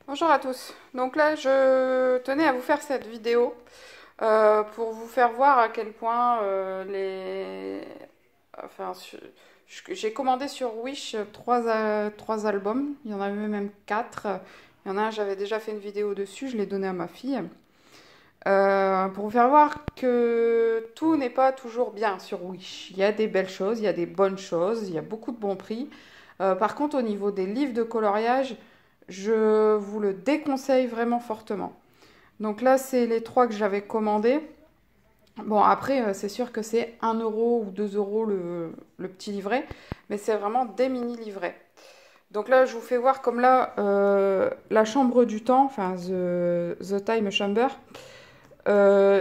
Bonjour à tous. Donc là, je tenais à vous faire cette vidéo pour vous faire voir à quel point Enfin, j'ai commandé sur Wish trois albums. Il y en avait même quatre. Il y en a un, j'avais déjà fait une vidéo dessus, je l'ai donné à ma fille. Pour vous faire voir que tout n'est pas toujours bien sur Wish. Il y a des belles choses, il y a des bonnes choses, il y a beaucoup de bons prix. Par contre, au niveau des livres de coloriage, je vous le déconseille vraiment fortement. Donc là, c'est les trois que j'avais commandés. Bon, après, c'est sûr que c'est 1 € ou 2 € le petit livret, mais c'est vraiment des mini-livrets. Donc là, je vous fais voir comme là, la chambre du temps, enfin The Time Chamber,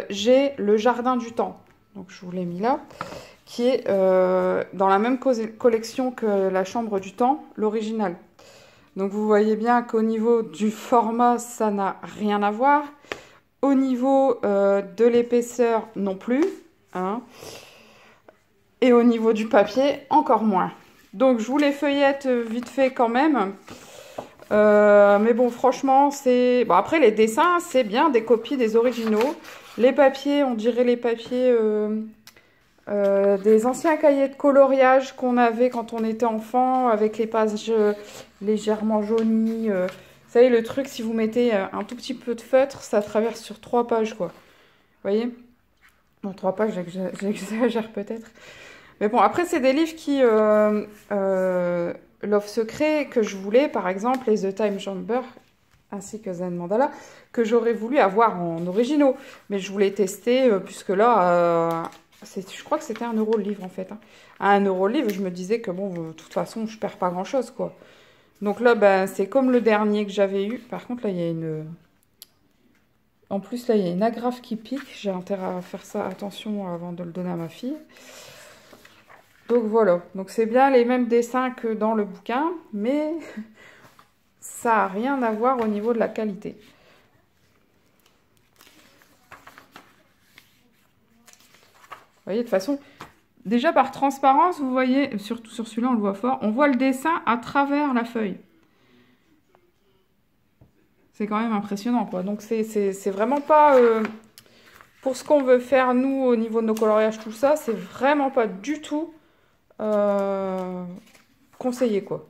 j'ai le jardin du temps. Donc je vous l'ai mis là, qui est dans la même collection que la chambre du temps, l'original. Donc vous voyez bien qu'au niveau du format, ça n'a rien à voir. Au niveau de l'épaisseur, non plus. Hein. Et au niveau du papier, encore moins. Donc je vous les feuillette vite fait quand même. Mais bon, franchement, c'est... Bon, après, les dessins, c'est bien des copies des originaux. Les papiers, on dirait les papiers des anciens cahiers de coloriage qu'on avait quand on était enfant, avec les pages légèrement jaunies. Vous savez, le truc, si vous mettez un tout petit peu de feutre, ça traverse sur 3 pages, quoi. Vous voyez? Bon, 3 pages, j'exagère peut-être. Mais bon, après, c'est des livres qui... L'Offre Secret, que je voulais, par exemple, et The Time Chamber, ainsi que Zen Mandala, que j'aurais voulu avoir en originaux. Mais je voulais tester, puisque là, je crois que c'était 1 € le livre, en fait. Hein. À 1 € le livre, je me disais que, bon, de toute façon, je perds pas grand-chose, quoi. Donc là, ben, c'est comme le dernier que j'avais eu. Par contre, là, il y a une... En plus, là, il y a une agrafe qui pique. J'ai intérêt à faire ça, attention, avant de le donner à ma fille. Donc voilà, donc c'est bien les mêmes dessins que dans le bouquin, mais ça n'a rien à voir au niveau de la qualité. Vous voyez, de toute façon, déjà par transparence, vous voyez, surtout sur celui-là, on le voit fort, on voit le dessin à travers la feuille. C'est quand même impressionnant, quoi. Donc c'est vraiment pas... pour ce qu'on veut faire, nous, au niveau de nos coloriages, tout ça, c'est vraiment pas du tout conseillé, quoi.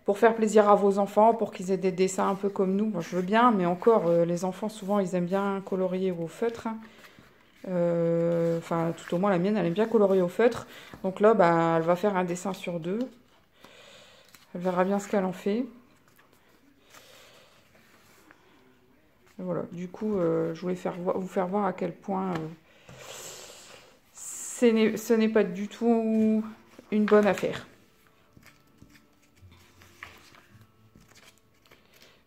Pour faire plaisir à vos enfants, pour qu'ils aient des dessins un peu comme nous. Moi, je veux bien, mais encore, les enfants, souvent, ils aiment bien colorier au feutre. Hein. Enfin, tout au moins, la mienne, elle aime bien colorier au feutre. Donc là, bah, elle va faire un dessin sur deux. Elle verra bien ce qu'elle en fait. Et voilà, du coup, je voulais vous faire voir à quel point ce n'est pas du tout une bonne affaire.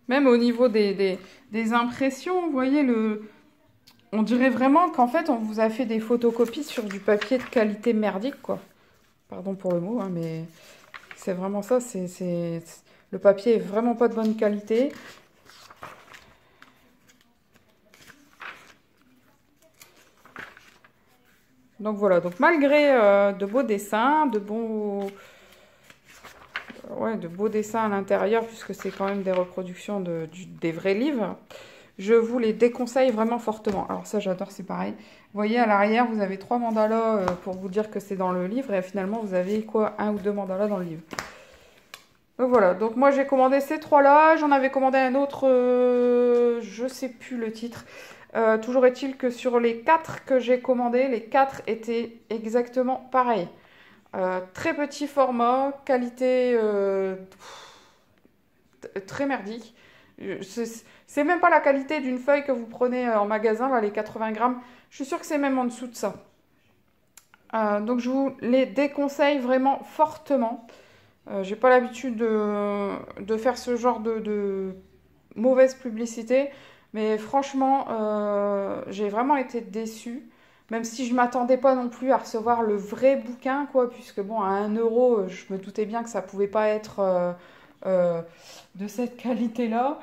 Même au niveau des impressions, vous voyez, on dirait vraiment qu'en fait, on vous a fait des photocopies sur du papier de qualité merdique, quoi. Pardon pour le mot, hein, mais c'est vraiment ça. Le papier est vraiment pas de bonne qualité. Donc voilà, donc malgré de beaux dessins, de beaux dessins à l'intérieur, puisque c'est quand même des reproductions des vrais livres, je vous les déconseille vraiment fortement. Alors ça, j'adore, c'est pareil. Vous voyez, à l'arrière, vous avez 3 mandalas pour vous dire que c'est dans le livre. Et finalement, vous avez quoi, 1 ou 2 mandalas dans le livre. Donc voilà, donc moi j'ai commandé ces 3-là. J'en avais commandé un autre, je sais plus le titre. Toujours est-il que sur les 4 que j'ai commandés, les 4 étaient exactement pareils. Très petit format, qualité très merdique. C'est même pas la qualité d'une feuille que vous prenez en magasin, là, les 80 grammes. Je suis sûre que c'est même en dessous de ça. Donc je vous les déconseille vraiment fortement. J'ai pas l'habitude de faire ce genre de mauvaise publicité. Mais franchement, j'ai vraiment été déçue. Même si je m'attendais pas non plus à recevoir le vrai bouquin, quoi. Puisque bon, à 1 €, je me doutais bien que ça pouvait pas être de cette qualité-là.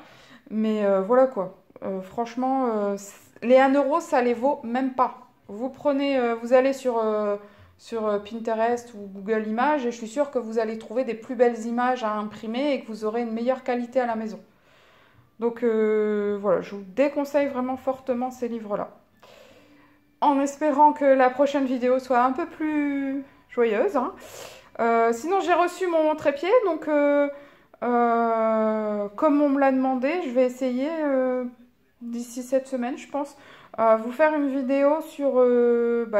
Mais voilà quoi. Franchement, les 1 €, ça les vaut même pas. Vous prenez, vous allez sur Pinterest ou Google Images et je suis sûre que vous allez trouver des plus belles images à imprimer et que vous aurez une meilleure qualité à la maison. Donc voilà, je vous déconseille vraiment fortement ces livres-là. En espérant que la prochaine vidéo soit un peu plus joyeuse, hein. Sinon, j'ai reçu mon trépied, donc comme on me l'a demandé, je vais essayer d'ici cette semaine, je pense, vous faire une vidéo sur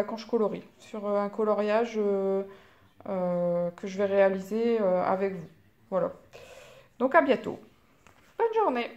quand je colorie, sur un coloriage que je vais réaliser avec vous. Voilà. Donc à bientôt. Bonne journée.